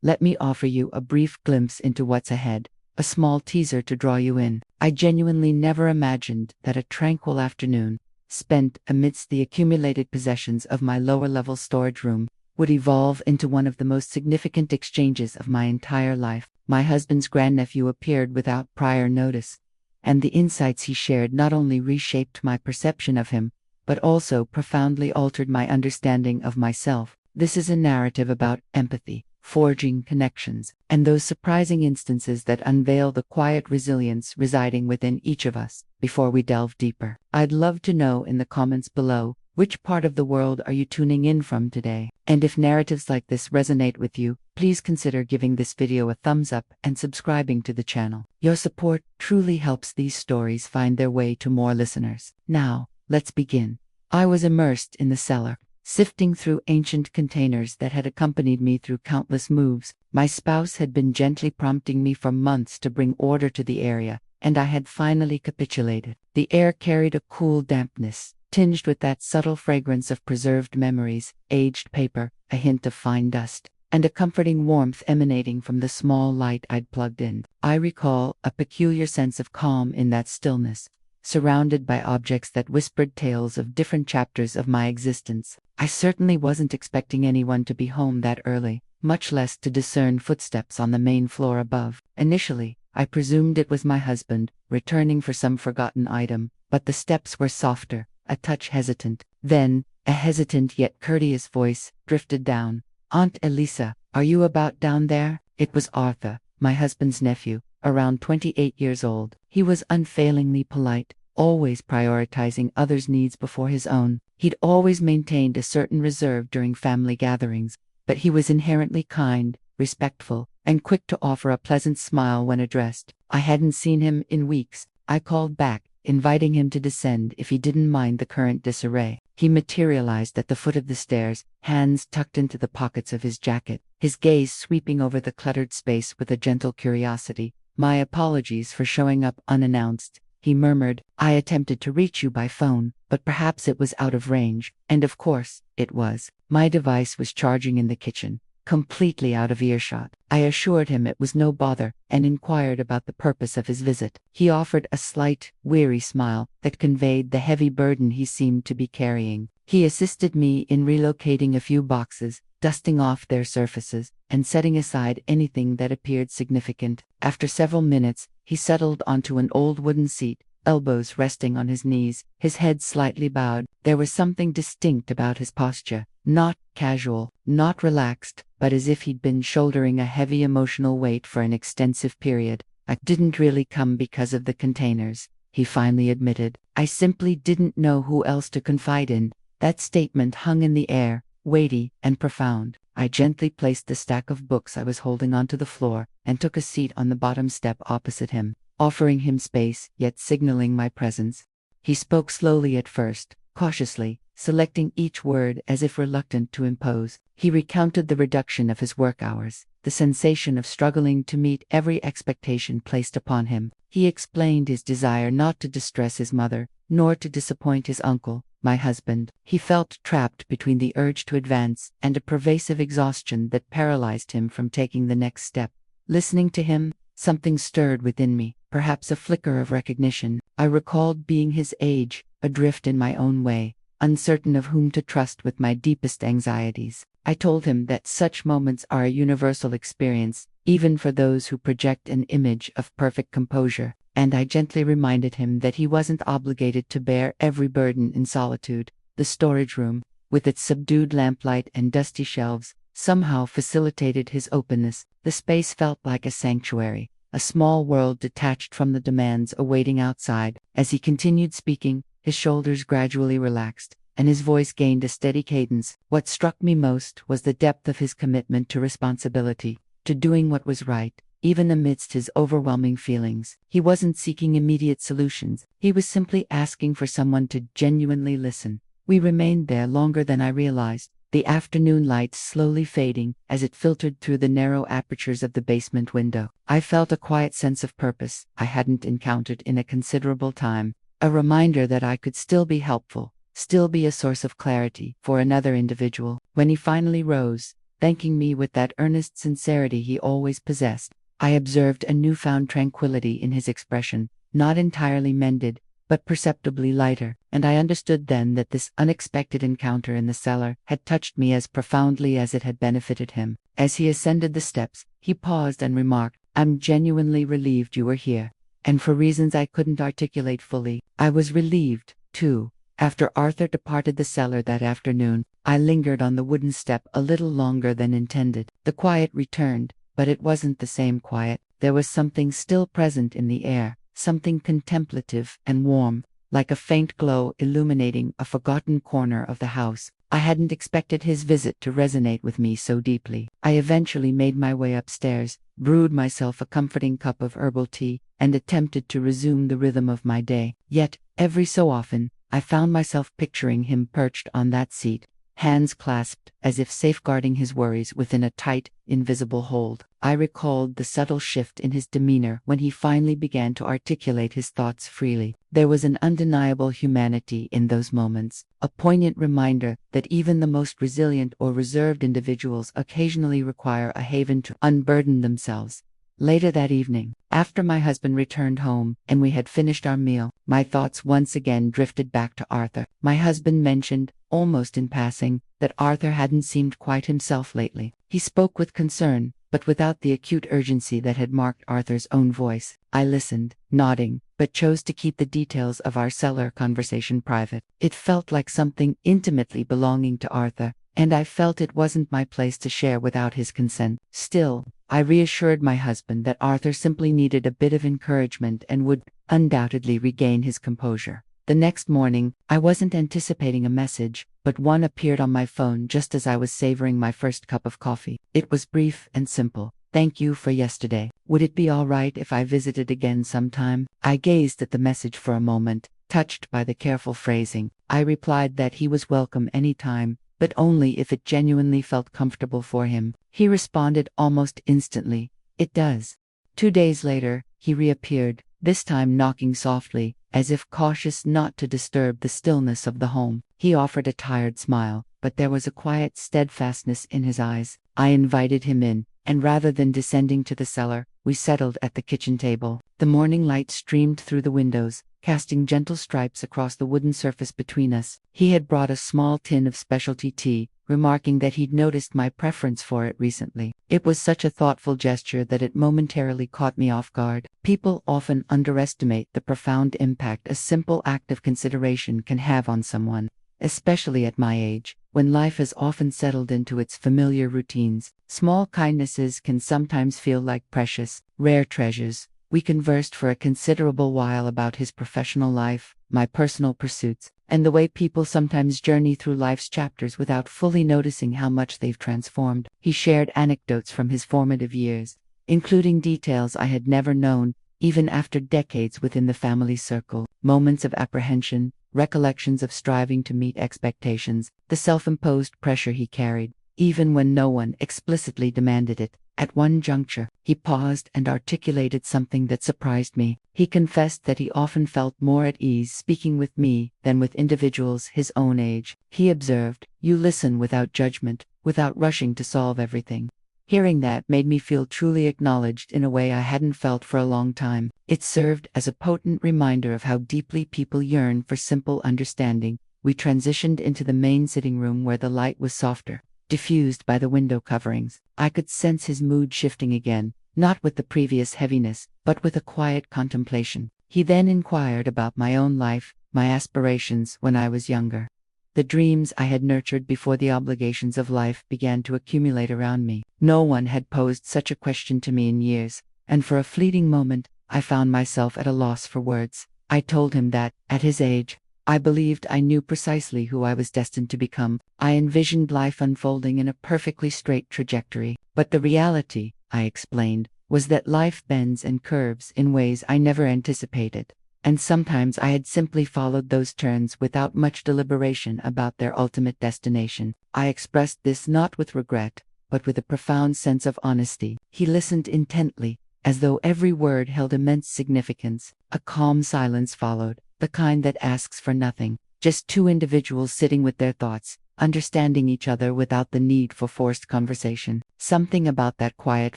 let me offer you a brief glimpse into what's ahead, a small teaser to draw you in. I genuinely never imagined that a tranquil afternoon, spent amidst the accumulated possessions of my lower-level storage room, would evolve into one of the most significant exchanges of my entire life. My husband's grandnephew appeared without prior notice, and the insights he shared not only reshaped my perception of him, but also profoundly altered my understanding of myself. This is a narrative about empathy, forging connections, and those surprising instances that unveil the quiet resilience residing within each of us. Before we delve deeper, I'd love to know in the comments below, which part of the world are you tuning in from today? And if narratives like this resonate with you, please consider giving this video a thumbs up and subscribing to the channel. Your support truly helps these stories find their way to more listeners. Now, let's begin. I was immersed in the cellar, sifting through ancient containers that had accompanied me through countless moves. My spouse had been gently prompting me for months to bring order to the area, and I had finally capitulated. The air carried a cool dampness, tinged with that subtle fragrance of preserved memories, aged paper, a hint of fine dust, and a comforting warmth emanating from the small light I'd plugged in. I recall a peculiar sense of calm in that stillness, surrounded by objects that whispered tales of different chapters of my existence. I certainly wasn't expecting anyone to be home that early, much less to discern footsteps on the main floor above. Initially, I presumed it was my husband, returning for some forgotten item, but the steps were softer, a touch hesitant. Then, a hesitant yet courteous voice drifted down. "Aunt Elisa, are you about down there?" It was Arthur, my husband's nephew, around 28 years old. He was unfailingly polite, always prioritizing others' needs before his own. He'd always maintained a certain reserve during family gatherings, but he was inherently kind, respectful, and quick to offer a pleasant smile when addressed. I hadn't seen him in weeks. I called back, inviting him to descend if he didn't mind the current disarray. He materialized at the foot of the stairs, hands tucked into the pockets of his jacket, his gaze sweeping over the cluttered space with a gentle curiosity. "My apologies for showing up unannounced," he murmured. "I attempted to reach you by phone, but perhaps it was out of range." And of course, it was. My device was charging in the kitchen, completely out of earshot. I assured him it was no bother, and inquired about the purpose of his visit. He offered a slight, weary smile that conveyed the heavy burden he seemed to be carrying. He assisted me in relocating a few boxes, dusting off their surfaces, and setting aside anything that appeared significant. After several minutes, he settled onto an old wooden seat, elbows resting on his knees, his head slightly bowed. There was something distinct about his posture, not casual, not relaxed, but as if he'd been shouldering a heavy emotional weight for an extensive period. "I didn't really come because of the containers," he finally admitted. "I simply didn't know who else to confide in." That statement hung in the air, weighty and profound. I gently placed the stack of books I was holding onto the floor, and took a seat on the bottom step opposite him, offering him space, yet signaling my presence. He spoke slowly at first, cautiously, selecting each word as if reluctant to impose. He recounted the reduction of his work hours, the sensation of struggling to meet every expectation placed upon him. He explained his desire not to distress his mother, nor to disappoint his uncle, my husband. He felt trapped between the urge to advance and a pervasive exhaustion that paralyzed him from taking the next step. Listening to him, something stirred within me, perhaps a flicker of recognition. I recalled being his age, adrift in my own way, uncertain of whom to trust with my deepest anxieties. I told him that such moments are a universal experience, even for those who project an image of perfect composure, and I gently reminded him that he wasn't obligated to bear every burden in solitude. The storage room, with its subdued lamplight and dusty shelves, somehow facilitated his openness. The space felt like a sanctuary, a small world detached from the demands awaiting outside. As he continued speaking, his shoulders gradually relaxed, and his voice gained a steady cadence. What struck me most was the depth of his commitment to responsibility, to doing what was right, even amidst his overwhelming feelings. He wasn't seeking immediate solutions. He was simply asking for someone to genuinely listen. We remained there longer than I realized, the afternoon light slowly fading as it filtered through the narrow apertures of the basement window. I felt a quiet sense of purpose I hadn't encountered in a considerable time, a reminder that I could still be helpful, still be a source of clarity for another individual. When he finally rose, thanking me with that earnest sincerity he always possessed. I observed a newfound tranquility in his expression, not entirely mended, but perceptibly lighter, and I understood then that this unexpected encounter in the cellar had touched me as profoundly as it had benefited him. As he ascended the steps, he paused and remarked, "I'm genuinely relieved you were here." And for reasons I couldn't articulate fully, I was relieved, too. After Arthur departed the cellar that afternoon, I lingered on the wooden step a little longer than intended. The quiet returned, but it wasn't the same quiet. There was something still present in the air, something contemplative and warm, like a faint glow illuminating a forgotten corner of the house. I hadn't expected his visit to resonate with me so deeply. I eventually made my way upstairs, brewed myself a comforting cup of herbal tea, and attempted to resume the rhythm of my day. Yet, every so often, I found myself picturing him perched on that seat, hands clasped as if safeguarding his worries within a tight, invisible hold. I recalled the subtle shift in his demeanor when he finally began to articulate his thoughts freely. There was an undeniable humanity in those moments, a poignant reminder that even the most resilient or reserved individuals occasionally require a haven to unburden themselves. Later that evening, after my husband returned home and we had finished our meal, my thoughts once again drifted back to Arthur. My husband mentioned, almost in passing, that Arthur hadn't seemed quite himself lately. He spoke with concern, but without the acute urgency that had marked Arthur's own voice. I listened, nodding, but chose to keep the details of our cellar conversation private. It felt like something intimately belonging to Arthur, and I felt it wasn't my place to share without his consent. Still, I reassured my husband that Arthur simply needed a bit of encouragement and would undoubtedly regain his composure. The next morning, I wasn't anticipating a message, but one appeared on my phone just as I was savoring my first cup of coffee. It was brief and simple. "Thank you for yesterday. Would it be all right if I visited again sometime?" I gazed at the message for a moment, touched by the careful phrasing. I replied that he was welcome any time, but only if it genuinely felt comfortable for him. He responded almost instantly, "It does." 2 days later, he reappeared, this time knocking softly, as if cautious not to disturb the stillness of the home. He offered a tired smile, but there was a quiet steadfastness in his eyes. I invited him in, and rather than descending to the cellar, we settled at the kitchen table. The morning light streamed through the windows, casting gentle stripes across the wooden surface between us. He had brought a small tin of specialty tea, remarking that he'd noticed my preference for it recently. It was such a thoughtful gesture that it momentarily caught me off guard. People often underestimate the profound impact a simple act of consideration can have on someone, especially at my age, when life has often settled into its familiar routines. Small kindnesses can sometimes feel like precious, rare treasures. We conversed for a considerable while about his professional life, my personal pursuits, and the way people sometimes journey through life's chapters without fully noticing how much they've transformed. He shared anecdotes from his formative years, including details I had never known, even after decades within the family circle. Moments of apprehension, recollections of striving to meet expectations, the self-imposed pressure he carried, even when no one explicitly demanded it. At one juncture, he paused and articulated something that surprised me. He confessed that he often felt more at ease speaking with me than with individuals his own age. He observed, "You listen without judgment, without rushing to solve everything." Hearing that made me feel truly acknowledged in a way I hadn't felt for a long time. It served as a potent reminder of how deeply people yearn for simple understanding. We transitioned into the main sitting room where the light was softer, diffused by the window coverings. I could sense his mood shifting again, not with the previous heaviness, but with a quiet contemplation. He then inquired about my own life, my aspirations when I was younger, the dreams I had nurtured before the obligations of life began to accumulate around me. No one had posed such a question to me in years, and for a fleeting moment, I found myself at a loss for words. I told him that, at his age, I believed I knew precisely who I was destined to become. I envisioned life unfolding in a perfectly straight trajectory. But the reality, I explained, was that life bends and curves in ways I never anticipated. And sometimes I had simply followed those turns without much deliberation about their ultimate destination. I expressed this not with regret, but with a profound sense of honesty. He listened intently, as though every word held immense significance. A calm silence followed, the kind that asks for nothing, just two individuals sitting with their thoughts. understanding each other without the need for forced conversation. Something about that quiet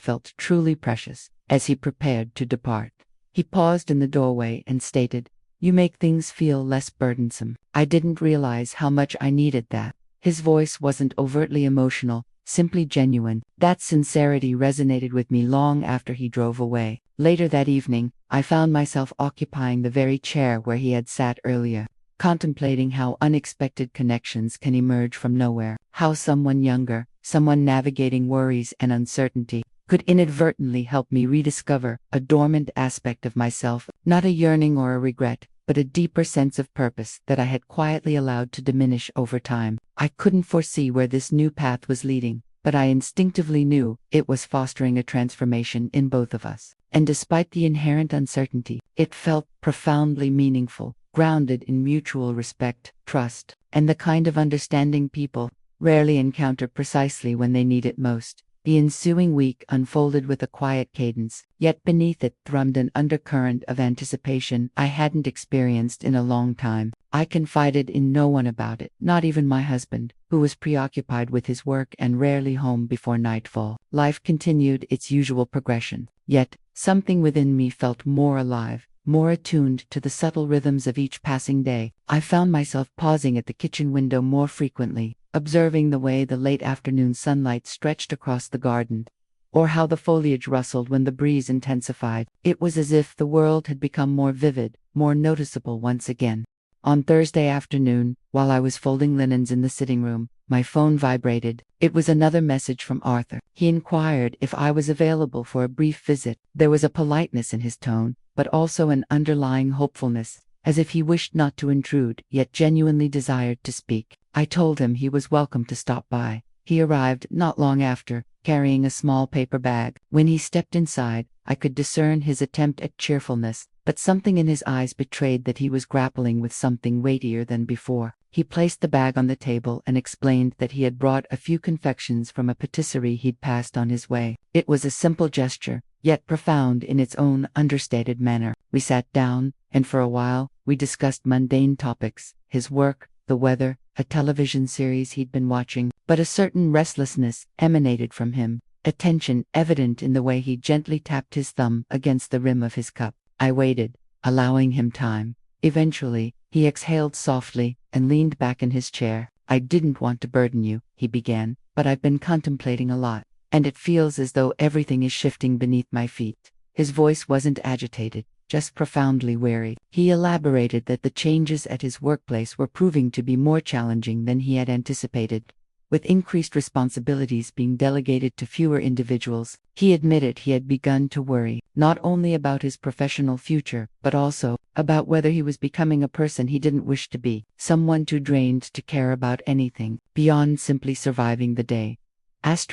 felt truly precious. As he prepared to depart, he paused in the doorway and stated, "You make things feel less burdensome." I didn't realize how much I needed that. His voice wasn't overtly emotional, simply genuine. That sincerity resonated with me long after he drove away. Later that evening, I found myself occupying the very chair where he had sat earlier, contemplating how unexpected connections can emerge from nowhere, how someone younger, someone navigating worries and uncertainty, could inadvertently help me rediscover a dormant aspect of myself, not a yearning or a regret, but a deeper sense of purpose that I had quietly allowed to diminish over time. I couldn't foresee where this new path was leading, but I instinctively knew it was fostering a transformation in both of us. And despite the inherent uncertainty, it felt profoundly meaningful, grounded in mutual respect, trust, and the kind of understanding people rarely encounter precisely when they need it most. The ensuing week unfolded with a quiet cadence, yet beneath it thrummed an undercurrent of anticipation I hadn't experienced in a long time. I confided in no one about it, not even my husband, who was preoccupied with his work and rarely home before nightfall. Life continued its usual progression, yet something within me felt more alive, more attuned to the subtle rhythms of each passing day. I found myself pausing at the kitchen window more frequently, observing the way the late afternoon sunlight stretched across the garden, or how the foliage rustled when the breeze intensified. It was as if the world had become more vivid, more noticeable once again. On Thursday afternoon, while I was folding linens in the sitting room, my phone vibrated. It was another message from Arthur. He inquired if I was available for a brief visit. There was a politeness in his tone, but also an underlying hopefulness, as if he wished not to intrude, yet genuinely desired to speak. I told him he was welcome to stop by. He arrived not long after, carrying a small paper bag. When he stepped inside, I could discern his attempt at cheerfulness, but something in his eyes betrayed that he was grappling with something weightier than before. He placed the bag on the table and explained that he had brought a few confections from a patisserie he'd passed on his way. It was a simple gesture, yet profound in its own understated manner. We sat down, and for a while, we discussed mundane topics: his work, the weather, a television series he'd been watching, but a certain restlessness emanated from him, a tension evident in the way he gently tapped his thumb against the rim of his cup. I waited, allowing him time. Eventually, he exhaled softly and leaned back in his chair. "I didn't want to burden you," he began, "but I've been contemplating a lot, and it feels as though everything is shifting beneath my feet." His voice wasn't agitated, just profoundly weary. He elaborated that the changes at his workplace were proving to be more challenging than he had anticipated, with increased responsibilities being delegated to fewer individuals. He admitted he had begun to worry, not only about his professional future, but also about whether he was becoming a person he didn't wish to be, someone too drained to care about anything beyond simply surviving the day. As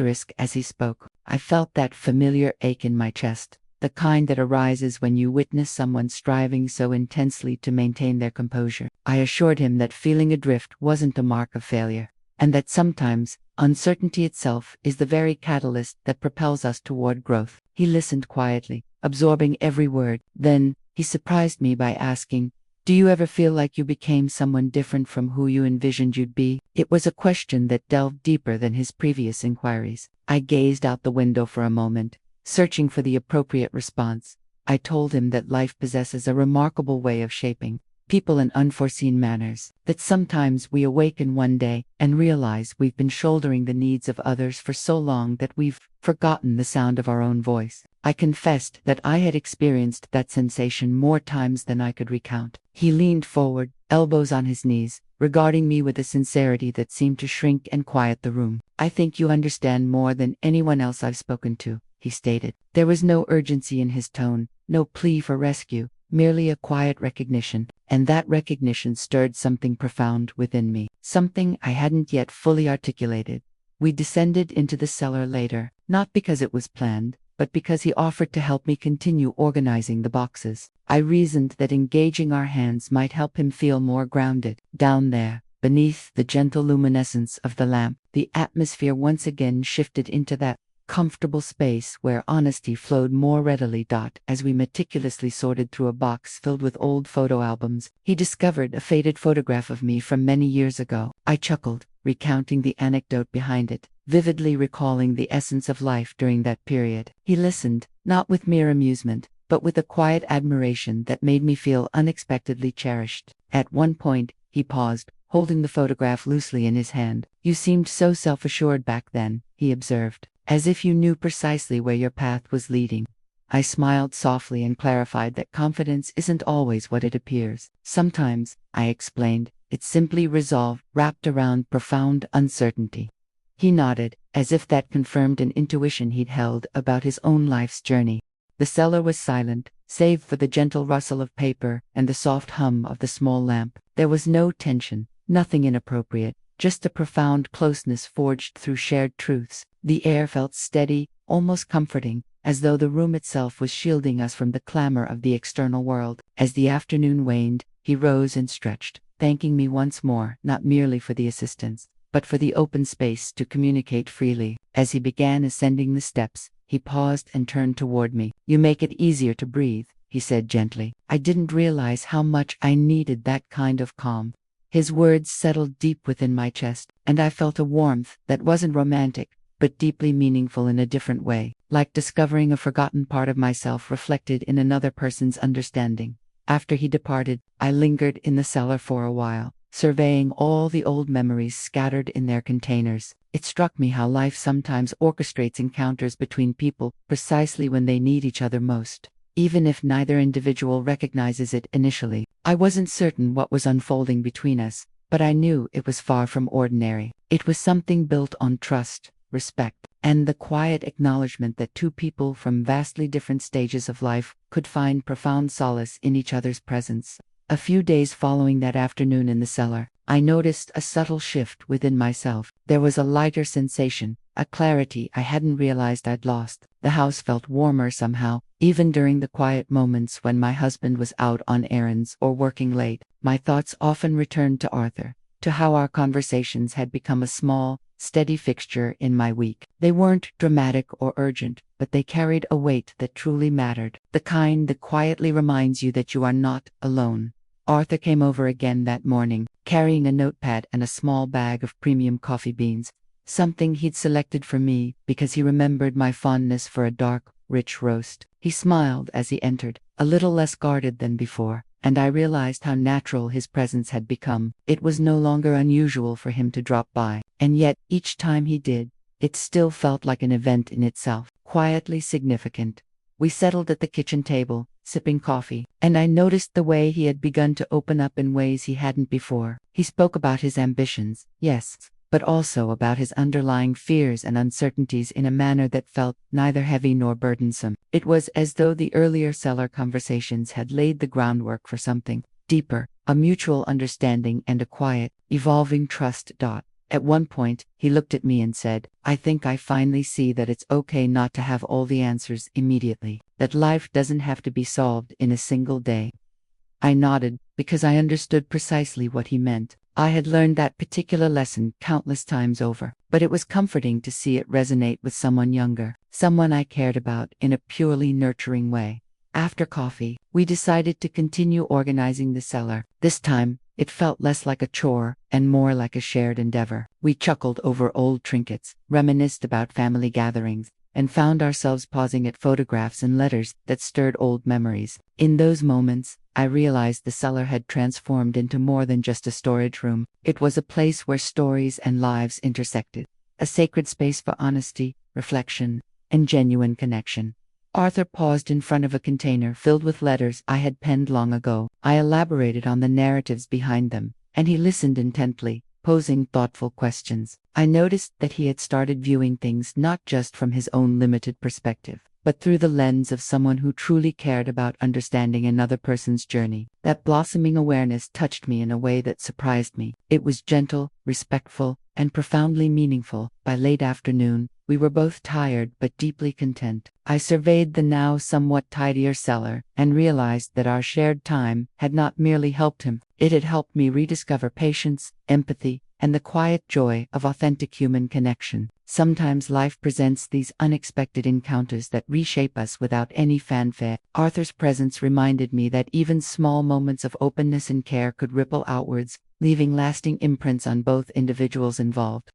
he spoke, I felt that familiar ache in my chest, the kind that arises when you witness someone striving so intensely to maintain their composure. I assured him that feeling adrift wasn't a mark of failure, and that sometimes uncertainty itself is the very catalyst that propels us toward growth. He listened quietly, absorbing every word. Then, he surprised me by asking, "Do you ever feel like you became someone different from who you envisioned you'd be?" It was a question that delved deeper than his previous inquiries. I gazed out the window for a moment, searching for the appropriate response. I told him that life possesses a remarkable way of shaping people in unforeseen manners, that sometimes we awaken one day and realize we've been shouldering the needs of others for so long that we've forgotten the sound of our own voice. I confessed that I had experienced that sensation more times than I could recount. He leaned forward, elbows on his knees, regarding me with a sincerity that seemed to shrink and quiet the room. "I think you understand more than anyone else I've spoken to," he stated. There was no urgency in his tone, no plea for rescue, merely a quiet recognition, and that recognition stirred something profound within me, something I hadn't yet fully articulated. We descended into the cellar later, not because it was planned, but because he offered to help me continue organizing the boxes. I reasoned that engaging our hands might help him feel more grounded. Down there, beneath the gentle luminescence of the lamp, the atmosphere once again shifted into that comfortable space where honesty flowed more readily. As we meticulously sorted through a box filled with old photo albums, he discovered a faded photograph of me from many years ago. I chuckled, recounting the anecdote behind it, vividly recalling the essence of life during that period. He listened, not with mere amusement, but with a quiet admiration that made me feel unexpectedly cherished. At one point, he paused, holding the photograph loosely in his hand. "You seemed so self-assured back then," he observed, "as if you knew precisely where your path was leading." I smiled softly and clarified that confidence isn't always what it appears. "Sometimes," I explained, "it's simply resolve wrapped around profound uncertainty." He nodded, as if that confirmed an intuition he'd held about his own life's journey. The cellar was silent, save for the gentle rustle of paper and the soft hum of the small lamp. There was no tension, nothing inappropriate, just a profound closeness forged through shared truths. The air felt steady, almost comforting, as though the room itself was shielding us from the clamor of the external world. As the afternoon waned, he rose and stretched, thanking me once more, not merely for the assistance, but for the open space to communicate freely. As he began ascending the steps, he paused and turned toward me. "You make it easier to breathe," he said gently. I didn't realize how much I needed that kind of calm. His words settled deep within my chest, and I felt a warmth that wasn't romantic, but deeply meaningful in a different way, like discovering a forgotten part of myself reflected in another person's understanding. After he departed, I lingered in the cellar for a while, surveying all the old memories scattered in their containers. It struck me how life sometimes orchestrates encounters between people precisely when they need each other most, even if neither individual recognizes it initially. I wasn't certain what was unfolding between us, but I knew it was far from ordinary. It was something built on trust, respect, and the quiet acknowledgement that two people from vastly different stages of life could find profound solace in each other's presence. A few days following that afternoon in the cellar, I noticed a subtle shift within myself. There was a lighter sensation, a clarity I hadn't realized I'd lost. The house felt warmer somehow, even during the quiet moments when my husband was out on errands or working late. My thoughts often returned to Arthur, to how our conversations had become a small, steady fixture in my week. They weren't dramatic or urgent, but they carried a weight that truly mattered, the kind that quietly reminds you that you are not alone. Arthur came over again that morning, carrying a notepad and a small bag of premium coffee beans, something he'd selected for me because he remembered my fondness for a dark, rich roast. He smiled as he entered, a little less guarded than before, and I realized how natural his presence had become. It was no longer unusual for him to drop by, and yet, each time he did, it still felt like an event in itself, quietly significant. We settled at the kitchen table, sipping coffee, and I noticed the way he had begun to open up in ways he hadn't before. He spoke about his ambitions, yes, but also about his underlying fears and uncertainties in a manner that felt neither heavy nor burdensome. It was as though the earlier cellar conversations had laid the groundwork for something deeper, a mutual understanding and a quiet, evolving trust. At one point, he looked at me and said, "I think I finally see that it's okay not to have all the answers immediately, that life doesn't have to be solved in a single day." I nodded, because I understood precisely what he meant. I had learned that particular lesson countless times over, but it was comforting to see it resonate with someone younger, someone I cared about in a purely nurturing way. After coffee, we decided to continue organizing the cellar. This time, it felt less like a chore and more like a shared endeavor. We chuckled over old trinkets, reminisced about family gatherings, and found ourselves pausing at photographs and letters that stirred old memories. In those moments, I realized the cellar had transformed into more than just a storage room. It was a place where stories and lives intersected, a sacred space for honesty, reflection, and genuine connection. Arthur paused in front of a container filled with letters I had penned long ago. I elaborated on the narratives behind them, and he listened intently, posing thoughtful questions. I noticed that he had started viewing things not just from his own limited perspective, but through the lens of someone who truly cared about understanding another person's journey. That blossoming awareness touched me in a way that surprised me. It was gentle, respectful, and profoundly meaningful. By late afternoon, we were both tired but deeply content. I surveyed the now somewhat tidier cellar and realized that our shared time had not merely helped him, it had helped me rediscover patience, empathy, and the quiet joy of authentic human connection. Sometimes life presents these unexpected encounters that reshape us without any fanfare. Arthur's presence reminded me that even small moments of openness and care could ripple outwards, leaving lasting imprints on both individuals involved.